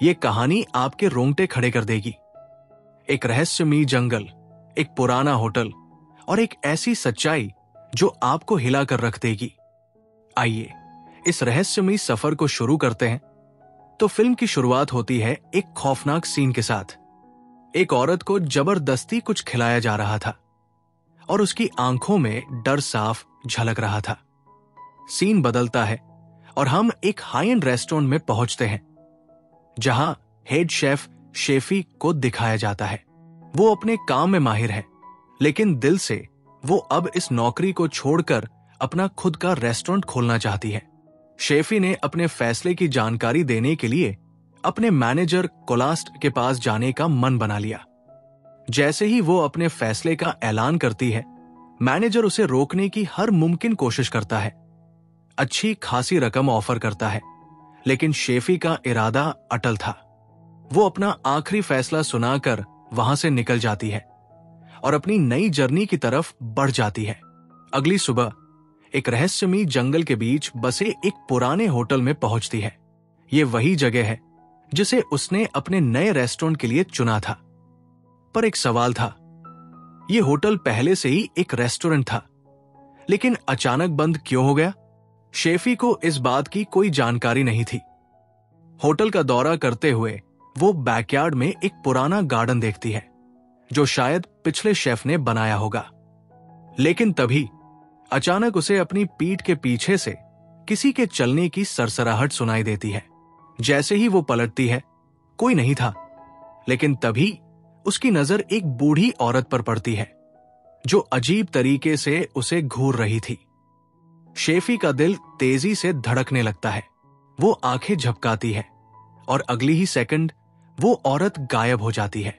ये कहानी आपके रोंगटे खड़े कर देगी। एक रहस्यमयी जंगल, एक पुराना होटल और एक ऐसी सच्चाई जो आपको हिला कर रख देगी। आइए इस रहस्यमयी सफर को शुरू करते हैं। तो फिल्म की शुरुआत होती है एक खौफनाक सीन के साथ। एक औरत को जबरदस्ती कुछ खिलाया जा रहा था और उसकी आंखों में डर साफ झलक रहा था। सीन बदलता है और हम एक हाई एंड रेस्टोरेंट में पहुंचते हैं, जहां हेड शेफ शेफी को दिखाया जाता है। वो अपने काम में माहिर है, लेकिन दिल से वो अब इस नौकरी को छोड़कर अपना खुद का रेस्टोरेंट खोलना चाहती है। शेफी ने अपने फैसले की जानकारी देने के लिए अपने मैनेजर कोलास्ट के पास जाने का मन बना लिया। जैसे ही वो अपने फैसले का ऐलान करती है, मैनेजर उसे रोकने की हर मुमकिन कोशिश करता है। अच्छी खासी रकम ऑफर करता है, लेकिन शेफी का इरादा अटल था। वो अपना आखिरी फैसला सुनाकर वहां से निकल जाती है और अपनी नई जर्नी की तरफ बढ़ जाती है। अगली सुबह एक रहस्यमयी जंगल के बीच बसे एक पुराने होटल में पहुंचती है। ये वही जगह है जिसे उसने अपने नए रेस्टोरेंट के लिए चुना था। पर एक सवाल था, ये होटल पहले से ही एक रेस्टोरेंट था, लेकिन अचानक बंद क्यों हो गया? शेफी को इस बात की कोई जानकारी नहीं थी। होटल का दौरा करते हुए वो बैकयार्ड में एक पुराना गार्डन देखती है, जो शायद पिछले शेफ ने बनाया होगा। लेकिन तभी अचानक उसे अपनी पीठ के पीछे से किसी के चलने की सरसराहट सुनाई देती है। जैसे ही वो पलटती है, कोई नहीं था, लेकिन तभी उसकी नजर एक बूढ़ी औरत पर पड़ती है, जो अजीब तरीके से उसे घूर रही थी। शेफी का दिल तेजी से धड़कने लगता है। वो आंखें झपकाती है और अगली ही सेकंड वो औरत गायब हो जाती है।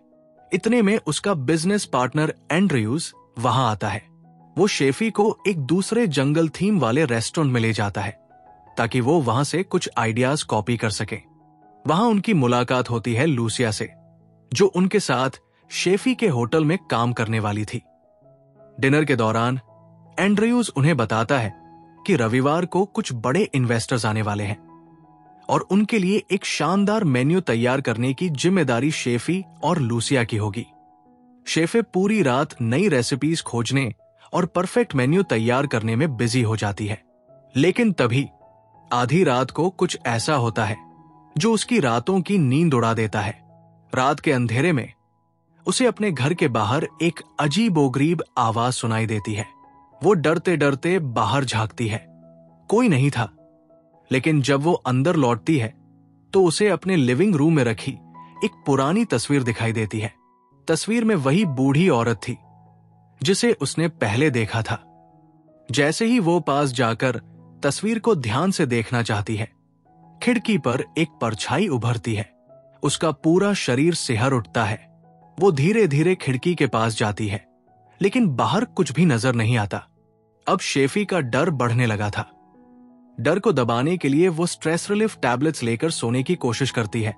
इतने में उसका बिजनेस पार्टनर एंड्रयूज वहां आता है। वो शेफी को एक दूसरे जंगल थीम वाले रेस्टोरेंट में ले जाता है, ताकि वो वहां से कुछ आइडियाज कॉपी कर सके। वहां उनकी मुलाकात होती है लूसिया से, जो उनके साथ शेफी के होटल में काम करने वाली थी। डिनर के दौरान एंड्रयूज उन्हें बताता है कि रविवार को कुछ बड़े इन्वेस्टर्स आने वाले हैं और उनके लिए एक शानदार मेन्यू तैयार करने की जिम्मेदारी शेफी और लूसिया की होगी। शेफे पूरी रात नई रेसिपीज खोजने और परफेक्ट मेन्यू तैयार करने में बिजी हो जाती है। लेकिन तभी आधी रात को कुछ ऐसा होता है जो उसकी रातों की नींद उड़ा देता है। रात के अंधेरे में उसे अपने घर के बाहर एक अजीबोगरीब आवाज सुनाई देती है। वो डरते डरते बाहर झांकती है। कोई नहीं था, लेकिन जब वो अंदर लौटती है तो उसे अपने लिविंग रूम में रखी एक पुरानी तस्वीर दिखाई देती है। तस्वीर में वही बूढ़ी औरत थी जिसे उसने पहले देखा था। जैसे ही वो पास जाकर तस्वीर को ध्यान से देखना चाहती है, खिड़की पर एक परछाई उभरती है। उसका पूरा शरीर सिहर उठता है। वो धीरे धीरे खिड़की के पास जाती है, लेकिन बाहर कुछ भी नजर नहीं आता। अब शेफी का डर बढ़ने लगा था। डर को दबाने के लिए वो स्ट्रेस रिलीफ टैबलेट्स लेकर सोने की कोशिश करती है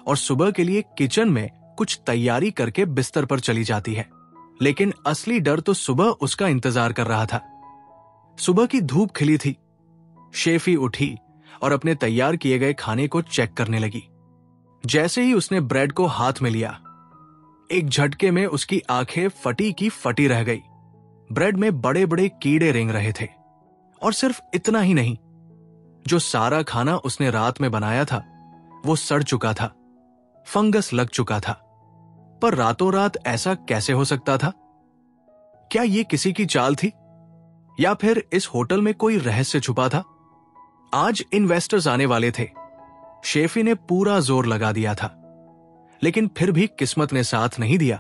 और सुबह के लिए किचन में कुछ तैयारी करके बिस्तर पर चली जाती है। लेकिन असली डर तो सुबह उसका इंतजार कर रहा था। सुबह की धूप खिली थी। शेफी उठी और अपने तैयार किए गए खाने को चेक करने लगी। जैसे ही उसने ब्रेड को हाथ में लिया, एक झटके में उसकी आंखें फटी की फटी रह गई। ब्रेड में बड़े बड़े कीड़े रेंग रहे थे। और सिर्फ इतना ही नहीं, जो सारा खाना उसने रात में बनाया था वो सड़ चुका था, फंगस लग चुका था। पर रातों रात ऐसा कैसे हो सकता था? क्या ये किसी की चाल थी, या फिर इस होटल में कोई रहस्य छुपा था? आज इन्वेस्टर्स आने वाले थे। शेफी ने पूरा जोर लगा दिया था, लेकिन फिर भी किस्मत ने साथ नहीं दिया।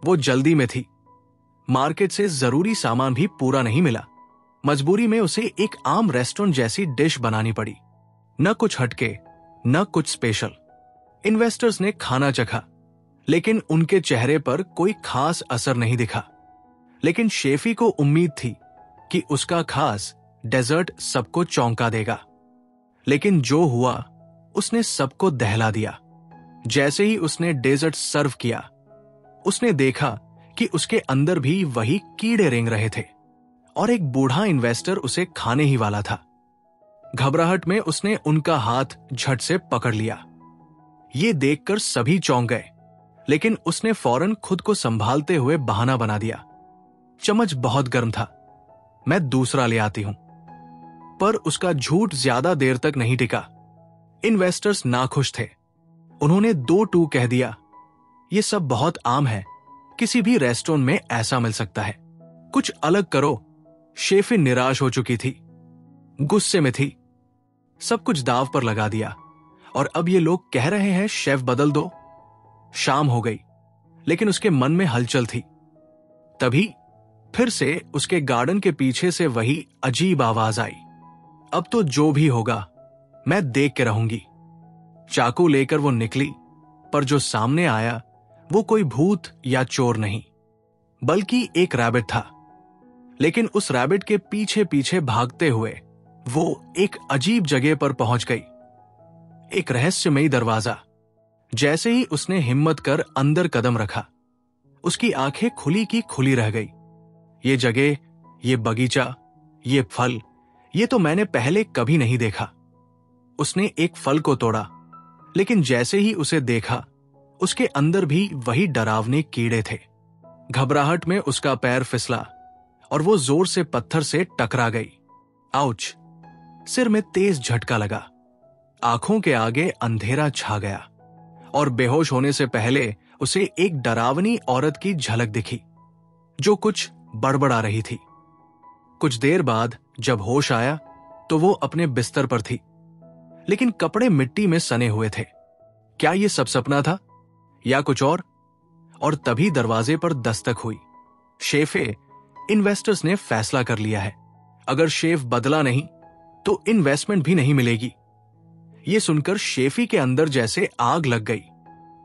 वो जल्दी में थी। मार्केट से जरूरी सामान भी पूरा नहीं मिला। मजबूरी में उसे एक आम रेस्टोरेंट जैसी डिश बनानी पड़ी। न कुछ हटके, न कुछ स्पेशल। इन्वेस्टर्स ने खाना चखा, लेकिन उनके चेहरे पर कोई खास असर नहीं दिखा। लेकिन शेफी को उम्मीद थी कि उसका खास डेजर्ट सबको चौंका देगा। लेकिन जो हुआ उसने सबको दहला दिया। जैसे ही उसने डेजर्ट सर्व किया, उसने देखा कि उसके अंदर भी वही कीड़े रेंग रहे थे और एक बूढ़ा इन्वेस्टर उसे खाने ही वाला था। घबराहट में उसने उनका हाथ झट से पकड़ लिया। ये देखकर सभी चौंक गए, लेकिन उसने फौरन खुद को संभालते हुए बहाना बना दिया, चम्मच बहुत गर्म था, मैं दूसरा ले आती हूं। पर उसका झूठ ज्यादा देर तक नहीं टिका। इन्वेस्टर्स नाखुश थे। उन्होंने 2-2 कह दिया, यह सब बहुत आम है, किसी भी रेस्टोरेंट में ऐसा मिल सकता है, कुछ अलग करो। शेफी निराश हो चुकी थी, गुस्से में थी, सब कुछ दांव पर लगा दिया और अब ये लोग कह रहे हैं शेफ बदल दो। शाम हो गई, लेकिन उसके मन में हलचल थी। तभी फिर से उसके गार्डन के पीछे से वही अजीब आवाज आई, अब तो जो भी होगा मैं देख के रहूंगी। चाकू लेकर वो निकली, पर जो सामने आया वो कोई भूत या चोर नहीं, बल्कि एक रैबिट था। लेकिन उस रैबिट के पीछे पीछे भागते हुए वो एक अजीब जगह पर पहुंच गई, एक रहस्यमयी दरवाजा। जैसे ही उसने हिम्मत कर अंदर कदम रखा, उसकी आंखें खुली की खुली रह गई। ये जगह, ये बगीचा, ये फल, ये तो मैंने पहले कभी नहीं देखा। उसने एक फल को तोड़ा, लेकिन जैसे ही उसे देखा, उसके अंदर भी वही डरावने कीड़े थे। घबराहट में उसका पैर फिसला और वो जोर से पत्थर से टकरा गई। आउच! सिर में तेज झटका लगा, आंखों के आगे अंधेरा छा गया और बेहोश होने से पहले उसे एक डरावनी औरत की झलक दिखी, जो कुछ बड़बड़ा रही थी। कुछ देर बाद जब होश आया तो वो अपने बिस्तर पर थी, लेकिन कपड़े मिट्टी में सने हुए थे। क्या ये सब सपना था या कुछ और? और तभी दरवाजे पर दस्तक हुई। शेफे, इन्वेस्टर्स ने फैसला कर लिया है, अगर शेफ बदला नहीं तो इन्वेस्टमेंट भी नहीं मिलेगी। ये सुनकर शेफी के अंदर जैसे आग लग गई।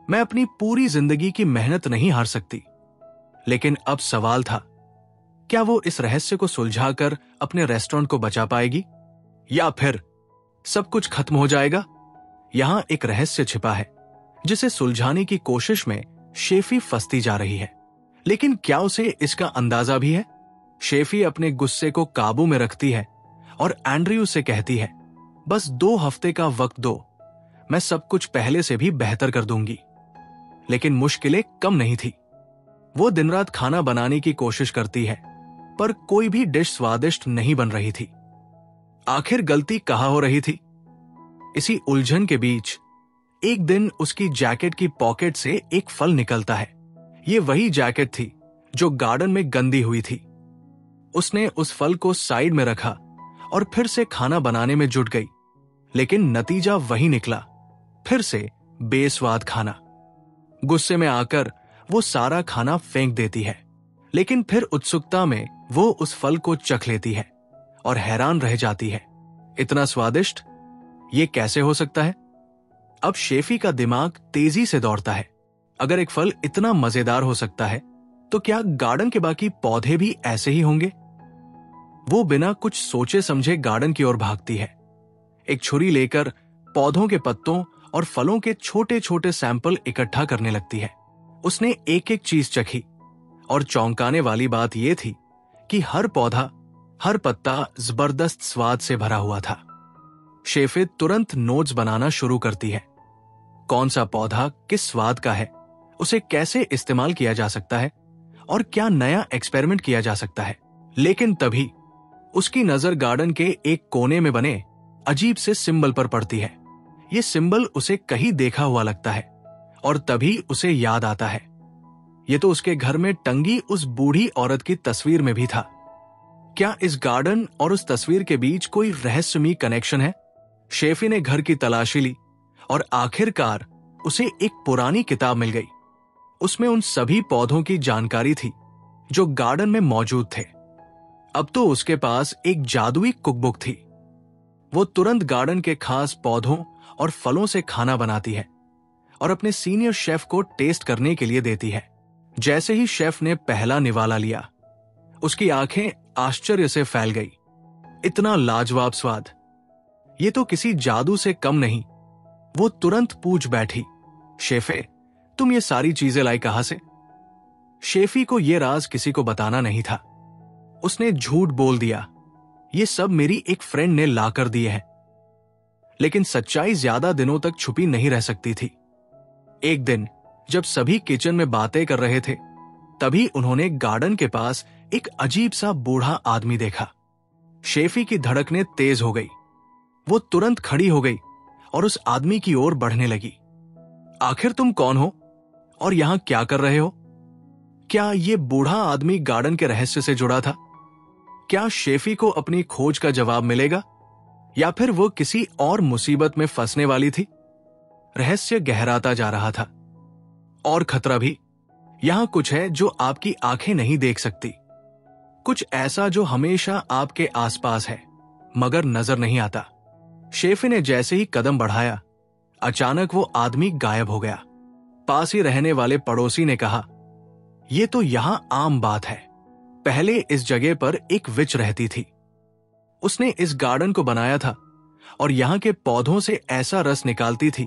मैं अपनी पूरी जिंदगी की मेहनत नहीं हार सकती। लेकिन अब सवाल था, क्या वो इस रहस्य को सुलझाकर अपने रेस्टोरेंट को बचा पाएगी, या फिर सब कुछ खत्म हो जाएगा? यहां एक रहस्य छिपा है, जिसे सुलझाने की कोशिश में शेफी फंसती जा रही है। लेकिन क्या उसे इसका अंदाजा भी है? शेफी अपने गुस्से को काबू में रखती है और एंड्रयू से कहती है, बस 2 हफ्ते का वक्त दो, मैं सब कुछ पहले से भी बेहतर कर दूंगी। लेकिन मुश्किलें कम नहीं थी। वो दिन रात खाना बनाने की कोशिश करती है, पर कोई भी डिश स्वादिष्ट नहीं बन रही थी। आखिर गलती कहां हो रही थी? इसी उलझन के बीच एक दिन उसकी जैकेट की पॉकेट से एक फल निकलता है। ये वही जैकेट थी जो गार्डन में गंदी हुई थी। उसने उस फल को साइड में रखा और फिर से खाना बनाने में जुट गई, लेकिन नतीजा वही निकला, फिर से बेस्वाद खाना। गुस्से में आकर वो सारा खाना फेंक देती है, लेकिन फिर उत्सुकता में वो उस फल को चख लेती है और हैरान रह जाती है, इतना स्वादिष्ट, ये कैसे हो सकता है? अब शेफी का दिमाग तेजी से दौड़ता है। अगर एक फल इतना मजेदार हो सकता है, तो क्या गार्डन के बाकी पौधे भी ऐसे ही होंगे? वो बिना कुछ सोचे समझे गार्डन की ओर भागती है। एक छुरी लेकर पौधों के पत्तों और फलों के छोटे छोटे सैंपल इकट्ठा करने लगती है। उसने एक एक चीज चखी और चौंकाने वाली बात यह थी कि हर पौधा, हर पत्ता जबरदस्त स्वाद से भरा हुआ था। शेफे तुरंत नोट्स बनाना शुरू करती है। कौन सा पौधा किस स्वाद का है, उसे कैसे इस्तेमाल किया जा सकता है और क्या नया एक्सपेरिमेंट किया जा सकता है। लेकिन तभी उसकी नजर गार्डन के एक कोने में बने अजीब से सिंबल पर पड़ती है। यह सिंबल उसे कहीं देखा हुआ लगता है और तभी उसे याद आता है, यह तो उसके घर में टंगी उस बूढ़ी औरत की तस्वीर में भी था। क्या इस गार्डन और उस तस्वीर के बीच कोई रहस्यमयी कनेक्शन है? शेफी ने घर की तलाशी ली और आखिरकार उसे एक पुरानी किताब मिल गई। उसमें उन सभी पौधों की जानकारी थी जो गार्डन में मौजूद थे। अब तो उसके पास एक जादुई कुकबुक थी। वो तुरंत गार्डन के खास पौधों और फलों से खाना बनाती है और अपने सीनियर शेफ को टेस्ट करने के लिए देती है। जैसे ही शेफ ने पहला निवाला लिया, उसकी आंखें आश्चर्य से फैल गई। इतना लाजवाब स्वाद, ये तो किसी जादू से कम नहीं। वो तुरंत पूछ बैठी, शेफे, तुम ये सारी चीजें लाई कहां से? शेफी को यह राज किसी को बताना नहीं था। उसने झूठ बोल दिया, ये सब मेरी एक फ्रेंड ने लाकर दिए हैं। लेकिन सच्चाई ज्यादा दिनों तक छुपी नहीं रह सकती थी। एक दिन जब सभी किचन में बातें कर रहे थे, तभी उन्होंने गार्डन के पास एक अजीब सा बूढ़ा आदमी देखा। शेफी की धड़कनें तेज हो गई। वो तुरंत खड़ी हो गई और उस आदमी की ओर बढ़ने लगी। आखिर तुम कौन हो और यहां क्या कर रहे हो? क्या ये बूढ़ा आदमी गार्डन के रहस्य से जुड़ा था? क्या शेफी को अपनी खोज का जवाब मिलेगा या फिर वो किसी और मुसीबत में फंसने वाली थी? रहस्य गहराता जा रहा था और खतरा भी। यहां कुछ है जो आपकी आंखें नहीं देख सकती, कुछ ऐसा जो हमेशा आपके आसपास है मगर नजर नहीं आता। शेफी ने जैसे ही कदम बढ़ाया, अचानक वो आदमी गायब हो गया। पास ही रहने वाले पड़ोसी ने कहा, यह तो यहां आम बात है। पहले इस जगह पर एक विच रहती थी। उसने इस गार्डन को बनाया था और यहां के पौधों से ऐसा रस निकालती थी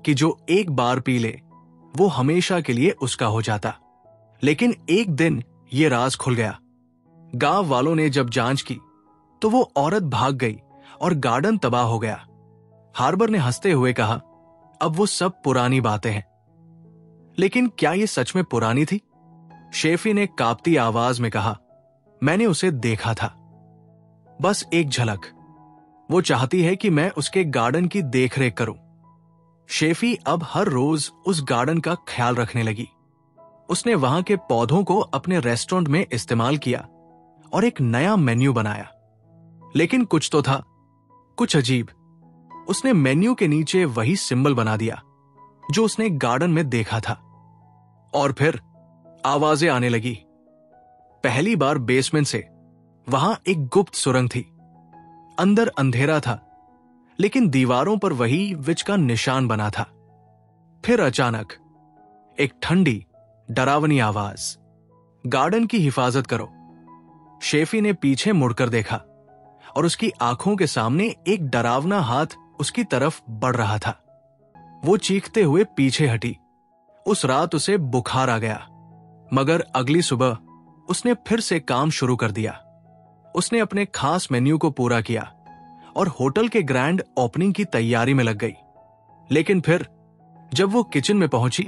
कि जो एक बार पी ले वो हमेशा के लिए उसका हो जाता। लेकिन एक दिन ये राज खुल गया। गांव वालों ने जब जांच की तो वो औरत भाग गई और गार्डन तबाह हो गया। हार्बर ने हंसते हुए कहा, अब वो सब पुरानी बातें हैं। लेकिन क्या ये सच में पुरानी थी? शेफी ने कांपती आवाज में कहा, मैंने उसे देखा था, बस एक झलक। वो चाहती है कि मैं उसके गार्डन की देखरेख करूं। शेफी अब हर रोज उस गार्डन का ख्याल रखने लगी। उसने वहां के पौधों को अपने रेस्टोरेंट में इस्तेमाल किया और एक नया मेन्यू बनाया। लेकिन कुछ तो था, कुछ अजीब। उसने मेन्यू के नीचे वही सिंबल बना दिया जो उसने गार्डन में देखा था। और फिर आवाजें आने लगी। पहली बार बेसमेंट से। वहां एक गुप्त सुरंग थी। अंदर अंधेरा था, लेकिन दीवारों पर वही विच का निशान बना था। फिर अचानक एक ठंडी, डरावनी आवाज, गार्डन की हिफाजत करो। शेफी ने पीछे मुड़कर देखा और उसकी आंखों के सामने एक डरावना हाथ उसकी तरफ बढ़ रहा था। वो चीखते हुए पीछे हटी। उस रात उसे बुखार आ गया, मगर अगली सुबह उसने फिर से काम शुरू कर दिया। उसने अपने खास मेन्यू को पूरा किया और होटल के ग्रैंड ओपनिंग की तैयारी में लग गई। लेकिन फिर जब वो किचन में पहुंची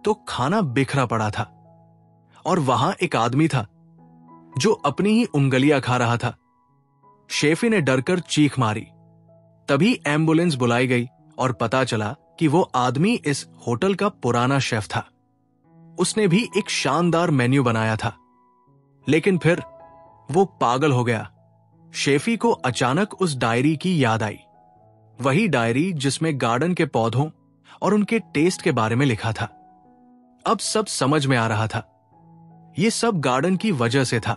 तो खाना बिखरा पड़ा था और वहां एक आदमी था जो अपनी ही उंगलियां खा रहा था। शेफी ने डरकर चीख मारी। तभी एम्बुलेंस बुलाई गई और पता चला कि वो आदमी इस होटल का पुराना शेफ था। उसने भी एक शानदार मेन्यू बनाया था, लेकिन फिर वो पागल हो गया। शेफी को अचानक उस डायरी की याद आई, वही डायरी जिसमें गार्डन के पौधों और उनके टेस्ट के बारे में लिखा था। अब सब समझ में आ रहा था। ये सब गार्डन की वजह से था।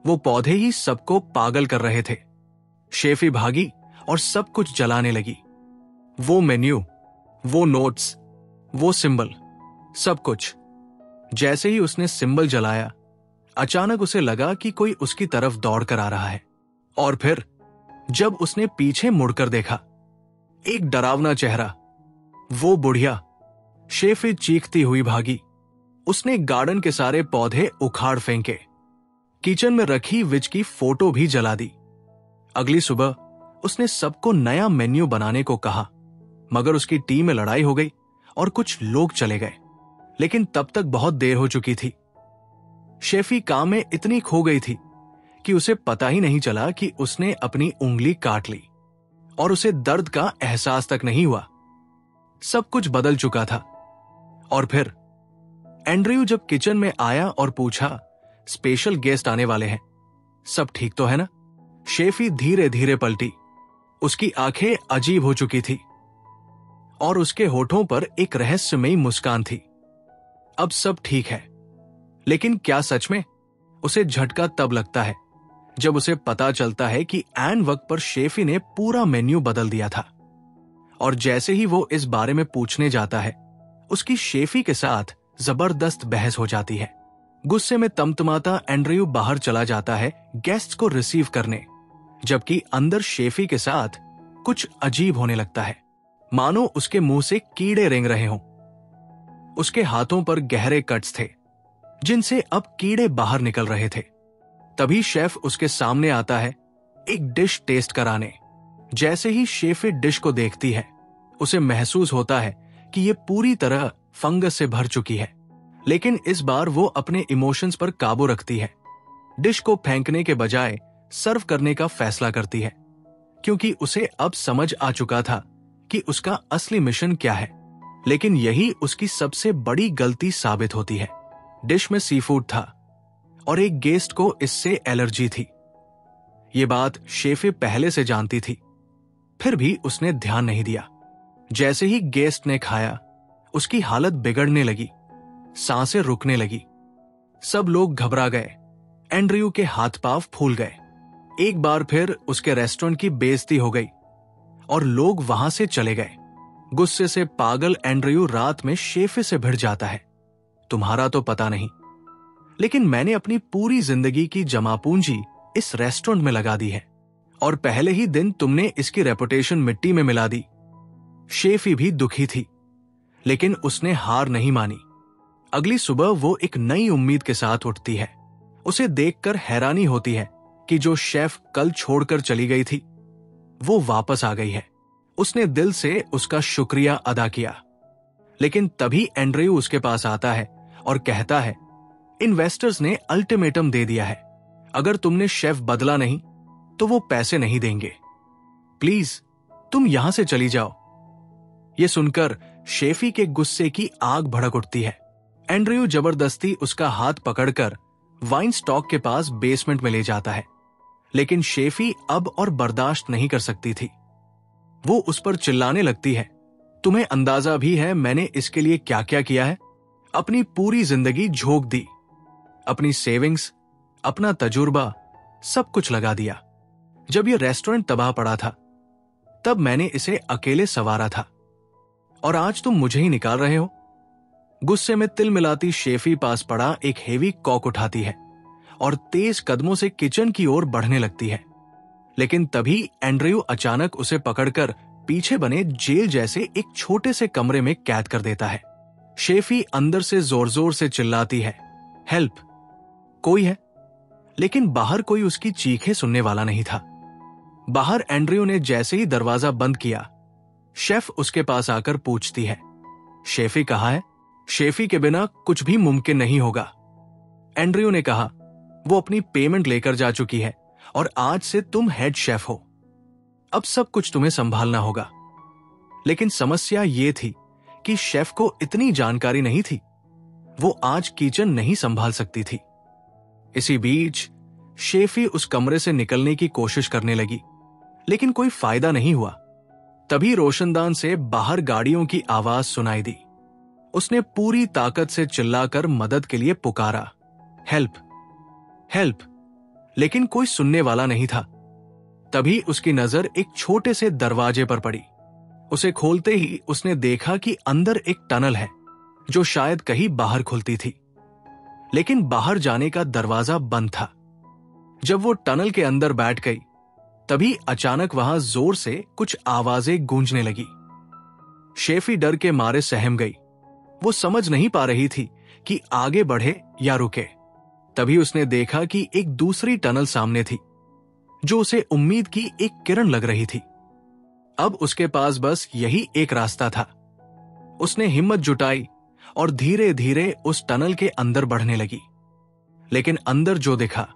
वो पौधे ही सबको पागल कर रहे थे। शेफी भागी और सब कुछ जलाने लगी। वो मेन्यू, वो नोट्स, वो सिंबल, सब कुछ। जैसे ही उसने सिंबल जलाया, अचानक उसे लगा कि कोई उसकी तरफ दौड़ कर आ रहा है। और फिर जब उसने पीछे मुड़कर देखा, एक डरावना चेहरा, वो बुढ़िया। शेफी चीखती हुई भागी। उसने गार्डन के सारे पौधे उखाड़ फेंके, किचन में रखी विच की फोटो भी जला दी। अगली सुबह उसने सबको नया मेन्यू बनाने को कहा, मगर उसकी टीम में लड़ाई हो गई और कुछ लोग चले गए। लेकिन तब तक बहुत देर हो चुकी थी। शेफी काम में इतनी खो गई थी कि उसे पता ही नहीं चला कि उसने अपनी उंगली काट ली और उसे दर्द का एहसास तक नहीं हुआ। सब कुछ बदल चुका था। और फिर एंड्रयू जब किचन में आया और पूछा, स्पेशल गेस्ट आने वाले हैं, सब ठीक तो है ना? शेफी धीरे धीरे पलटी। उसकी आंखें अजीब हो चुकी थी और उसके होठों पर एक रहस्यमयी मुस्कान थी। अब सब ठीक है। लेकिन क्या सच में? उसे झटका तब लगता है जब उसे पता चलता है कि ऐन वक्त पर शेफी ने पूरा मेन्यू बदल दिया था। और जैसे ही वो इस बारे में पूछने जाता है, उसकी शेफी के साथ जबरदस्त बहस हो जाती है। गुस्से में तमतमाता एंड्रयू बाहर चला जाता है गेस्ट्स को रिसीव करने, जबकि अंदर शेफी के साथ कुछ अजीब होने लगता है, मानो उसके मुंह से कीड़े रेंग रहे हों। उसके हाथों पर गहरे कट्स थे जिनसे अब कीड़े बाहर निकल रहे थे। तभी शेफ उसके सामने आता है एक डिश टेस्ट कराने। जैसे ही शेफी डिश को देखती है, उसे महसूस होता है कि ये पूरी तरह फंगस से भर चुकी है, लेकिन इस बार वो अपने इमोशंस पर काबू रखती है। डिश को फेंकने के बजाय सर्व करने का फैसला करती है, क्योंकि उसे अब समझ आ चुका था कि उसका असली मिशन क्या है। लेकिन यही उसकी सबसे बड़ी गलती साबित होती है। डिश में सीफूड था और एक गेस्ट को इससे एलर्जी थी। ये बात शेफे पहले से जानती थी, फिर भी उसने ध्यान नहीं दिया। जैसे ही गेस्ट ने खाया, उसकी हालत बिगड़ने लगी, सांसें रुकने लगी। सब लोग घबरा गए। एंड्रयू के हाथ पांव फूल गए। एक बार फिर उसके रेस्टोरेंट की बेइज्जती हो गई और लोग वहां से चले गए। गुस्से से पागल एंड्रयू रात में शेफे से भिड़ जाता है। तुम्हारा तो पता नहीं, लेकिन मैंने अपनी पूरी जिंदगी की जमा पूंजी इस रेस्टोरेंट में लगा दी है और पहले ही दिन तुमने इसकी रेपुटेशन मिट्टी में मिला दी। शेफी भी दुखी थी, लेकिन उसने हार नहीं मानी। अगली सुबह वो एक नई उम्मीद के साथ उठती है। उसे देखकर हैरानी होती है कि जो शेफ कल छोड़कर चली गई थी, वो वापस आ गई है। उसने दिल से उसका शुक्रिया अदा किया। लेकिन तभी एंड्रयू उसके पास आता है और कहता है, इन्वेस्टर्स ने अल्टीमेटम दे दिया है। अगर तुमने शेफ बदला नहीं तो वो पैसे नहीं देंगे। प्लीज तुम यहां से चली जाओ। ये सुनकर शेफी के गुस्से की आग भड़क उठती है। एंड्रयू जबरदस्ती उसका हाथ पकड़कर वाइन स्टॉक के पास बेसमेंट में ले जाता है, लेकिन शेफी अब और बर्दाश्त नहीं कर सकती थी। वो उस पर चिल्लाने लगती है, तुम्हें अंदाजा भी है मैंने इसके लिए क्या क्या किया है? अपनी पूरी जिंदगी झोंक दी, अपनी सेविंग्स, अपना तजुर्बा, सब कुछ लगा दिया। जब ये रेस्टोरेंट तबाह पड़ा था, तब मैंने इसे अकेले संवारा था, और आज तुम मुझे ही निकाल रहे हो। गुस्से में तिल मिलाती शेफी पास पड़ा एक हेवी कॉक उठाती है और तेज कदमों से किचन की ओर बढ़ने लगती है। लेकिन तभी एंड्रयू अचानक उसे पकड़कर पीछे बने जेल जैसे एक छोटे से कमरे में कैद कर देता है। शेफी अंदर से जोर जोर से चिल्लाती है, हेल्प, कोई है? लेकिन बाहर कोई उसकी चीखें सुनने वाला नहीं था। बाहर एंड्रयू ने जैसे ही दरवाजा बंद किया, शेफ उसके पास आकर पूछती है, शेफी कहाँ है? शेफी के बिना कुछ भी मुमकिन नहीं होगा। एंड्रयू ने कहा, वो अपनी पेमेंट लेकर जा चुकी है और आज से तुम हेड शेफ हो। अब सब कुछ तुम्हें संभालना होगा। लेकिन समस्या ये थी कि शेफ को इतनी जानकारी नहीं थी। वो आज किचन नहीं संभाल सकती थी। इसी बीच शेफी उस कमरे से निकलने की कोशिश करने लगी, लेकिन कोई फायदा नहीं हुआ। तभी रोशनदान से बाहर गाड़ियों की आवाज सुनाई दी। उसने पूरी ताकत से चिल्लाकर मदद के लिए पुकारा, हेल्प, हेल्प, लेकिन कोई सुनने वाला नहीं था। तभी उसकी नजर एक छोटे से दरवाजे पर पड़ी। उसे खोलते ही उसने देखा कि अंदर एक टनल है जो शायद कहीं बाहर खुलती थी, लेकिन बाहर जाने का दरवाजा बंद था। जब वो टनल के अंदर बैठ गई, तभी अचानक वहां जोर से कुछ आवाजें गूंजने लगी। शेफी डर के मारे सहम गई। वो समझ नहीं पा रही थी कि आगे बढ़े या रुके। तभी उसने देखा कि एक दूसरी टनल सामने थी, जो उसे उम्मीद की एक किरण लग रही थी। अब उसके पास बस यही एक रास्ता था। उसने हिम्मत जुटाई और धीरे धीरे उस टनल के अंदर बढ़ने लगी। लेकिन अंदर जो दिखा,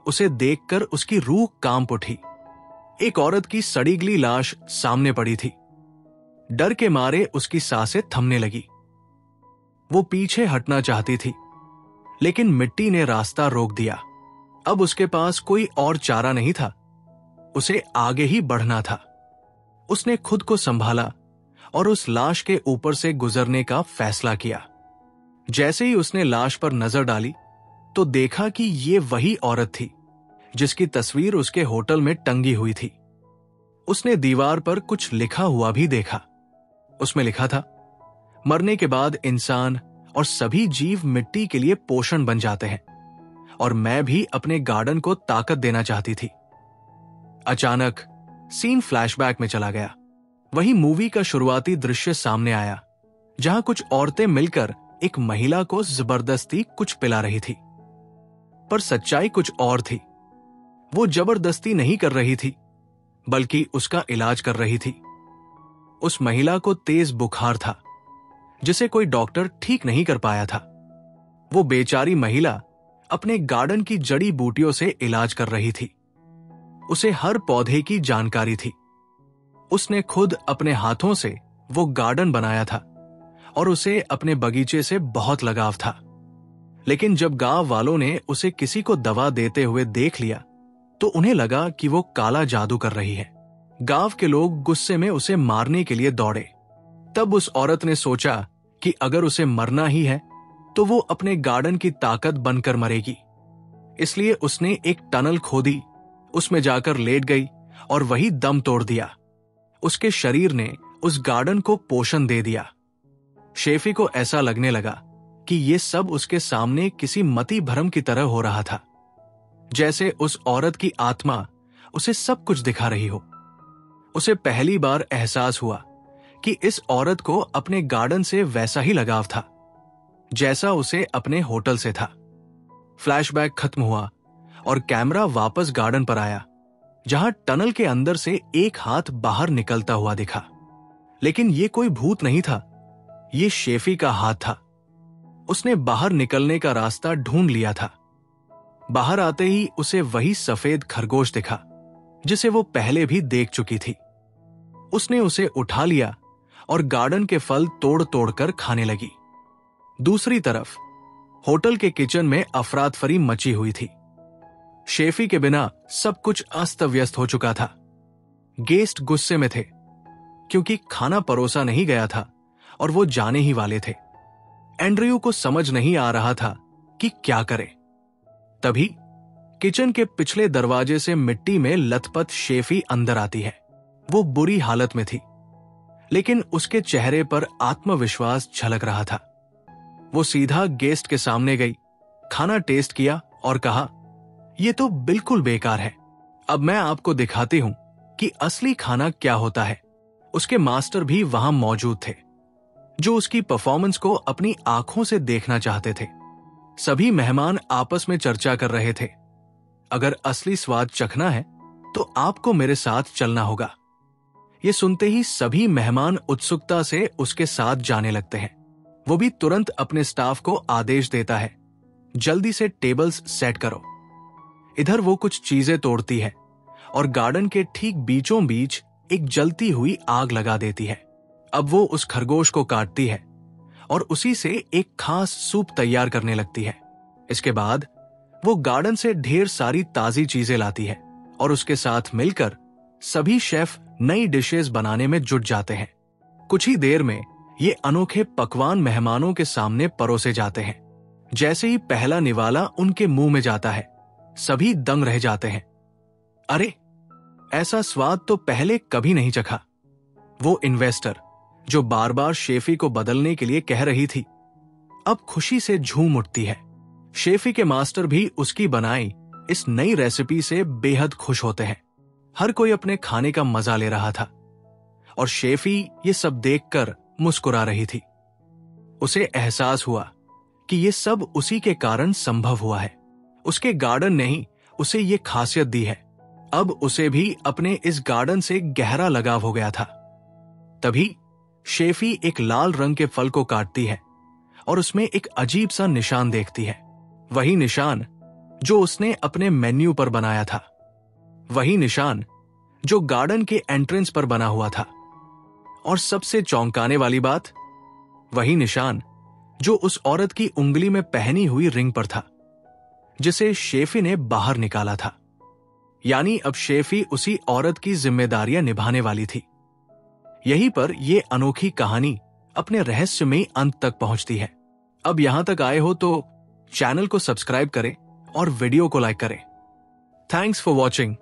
उसे देखकर उसकी रूह कांप उठी। एक औरत की सड़ी गली लाश सामने पड़ी थी। डर के मारे उसकी सांसें थमने लगी। वो पीछे हटना चाहती थी, लेकिन मिट्टी ने रास्ता रोक दिया। अब उसके पास कोई और चारा नहीं था, उसे आगे ही बढ़ना था। उसने खुद को संभाला और उस लाश के ऊपर से गुजरने का फैसला किया। जैसे ही उसने लाश पर नजर डाली, तो देखा कि ये वही औरत थी जिसकी तस्वीर उसके होटल में टंगी हुई थी। उसने दीवार पर कुछ लिखा हुआ भी देखा। उसमें लिखा था, मरने के बाद इंसान और सभी जीव मिट्टी के लिए पोषण बन जाते हैं, और मैं भी अपने गार्डन को ताकत देना चाहती थी। अचानक सीन फ्लैशबैक में चला गया। वही मूवी का शुरुआती दृश्य सामने आया, जहां कुछ औरतें मिलकर एक महिला को जबरदस्ती कुछ पिला रही थी। पर सच्चाई कुछ और थी। वो जबरदस्ती नहीं कर रही थी, बल्कि उसका इलाज कर रही थी। उस महिला को तेज बुखार था जिसे कोई डॉक्टर ठीक नहीं कर पाया था। वो बेचारी महिला अपने गार्डन की जड़ी बूटियों से इलाज कर रही थी। उसे हर पौधे की जानकारी थी। उसने खुद अपने हाथों से वो गार्डन बनाया था और उसे अपने बगीचे से बहुत लगाव था। लेकिन जब गांव वालों ने उसे किसी को दवा देते हुए देख लिया तो उन्हें लगा कि वो काला जादू कर रही है। गांव के लोग गुस्से में उसे मारने के लिए दौड़े। तब उस औरत ने सोचा कि अगर उसे मरना ही है तो वो अपने गार्डन की ताकत बनकर मरेगी। इसलिए उसने एक टनल खोदी, उसमें जाकर लेट गई और वही दम तोड़ दिया। उसके शरीर ने उस गार्डन को पोषण दे दिया। शेफी को ऐसा लगने लगा कि ये सब उसके सामने किसी मति भ्रम की तरह हो रहा था, जैसे उस औरत की आत्मा उसे सब कुछ दिखा रही हो। उसे पहली बार एहसास हुआ कि इस औरत को अपने गार्डन से वैसा ही लगाव था जैसा उसे अपने होटल से था। फ्लैशबैक खत्म हुआ और कैमरा वापस गार्डन पर आया, जहां टनल के अंदर से एक हाथ बाहर निकलता हुआ दिखा। लेकिन ये कोई भूत नहीं था, ये शेफी का हाथ था। उसने बाहर निकलने का रास्ता ढूंढ लिया था। बाहर आते ही उसे वही सफेद खरगोश दिखा जिसे वो पहले भी देख चुकी थी। उसने उसे उठा लिया और गार्डन के फल तोड़ तोड़कर खाने लगी। दूसरी तरफ होटल के किचन में अफरातफरी मची हुई थी। शेफी के बिना सब कुछ अस्त व्यस्त हो चुका था। गेस्ट गुस्से में थे क्योंकि खाना परोसा नहीं गया था और वो जाने ही वाले थे। एंड्रयू को समझ नहीं आ रहा था कि क्या करे। तभी किचन के पिछले दरवाजे से मिट्टी में लथपथ शेफी अंदर आती है। वो बुरी हालत में थी, लेकिन उसके चेहरे पर आत्मविश्वास झलक रहा था। वो सीधा गेस्ट के सामने गई, खाना टेस्ट किया और कहा, यह तो बिल्कुल बेकार है। अब मैं आपको दिखाती हूं कि असली खाना क्या होता है। उसके मास्टर भी वहां मौजूद थे, जो उसकी परफॉर्मेंस को अपनी आंखों से देखना चाहते थे। सभी मेहमान आपस में चर्चा कर रहे थे, अगर असली स्वाद चखना है तो आपको मेरे साथ चलना होगा। ये सुनते ही सभी मेहमान उत्सुकता से उसके साथ जाने लगते हैं। वो भी तुरंत अपने स्टाफ को आदेश देता है, जल्दी से टेबल्स सेट करो। इधर वो कुछ चीजें तोड़ती है और गार्डन के ठीक बीचों बीच एक जलती हुई आग लगा देती है। अब वो उस खरगोश को काटती है और उसी से एक खास सूप तैयार करने लगती है। इसके बाद वो गार्डन से ढेर सारी ताजी चीजें लाती है और उसके साथ मिलकर सभी शेफ नई डिशेस बनाने में जुट जाते हैं। कुछ ही देर में ये अनोखे पकवान मेहमानों के सामने परोसे जाते हैं। जैसे ही पहला निवाला उनके मुंह में जाता है, सभी दंग रह जाते हैं। अरे, ऐसा स्वाद तो पहले कभी नहीं चखा। वो इन्वेस्टर जो बार बार शेफी को बदलने के लिए कह रही थी, अब खुशी से झूम उठती है। शेफी के मास्टर भी उसकी बनाई इस नई रेसिपी से बेहद खुश होते हैं। हर कोई अपने खाने का मजा ले रहा था और शेफी ये सब देखकर मुस्कुरा रही थी। उसे एहसास हुआ कि ये सब उसी के कारण संभव हुआ है। उसके गार्डन ने ही उसे ये खासियत दी है। अब उसे भी अपने इस गार्डन से गहरा लगाव हो गया था। तभी शेफी एक लाल रंग के फल को काटती है और उसमें एक अजीब सा निशान देखती है। वही निशान जो उसने अपने मेन्यू पर बनाया था, वही निशान जो गार्डन के एंट्रेंस पर बना हुआ था। और सबसे चौंकाने वाली बात, वही निशान जो उस औरत की उंगली में पहनी हुई रिंग पर था, जिसे शेफी ने बाहर निकाला था। यानी अब शेफी उसी औरत की जिम्मेदारियां निभाने वाली थी। यहीं पर यह अनोखी कहानी अपने रहस्यमयी अंत तक पहुंचती है। अब यहां तक आए हो तो चैनल को सब्सक्राइब करें और वीडियो को लाइक करें। Thanks for watching.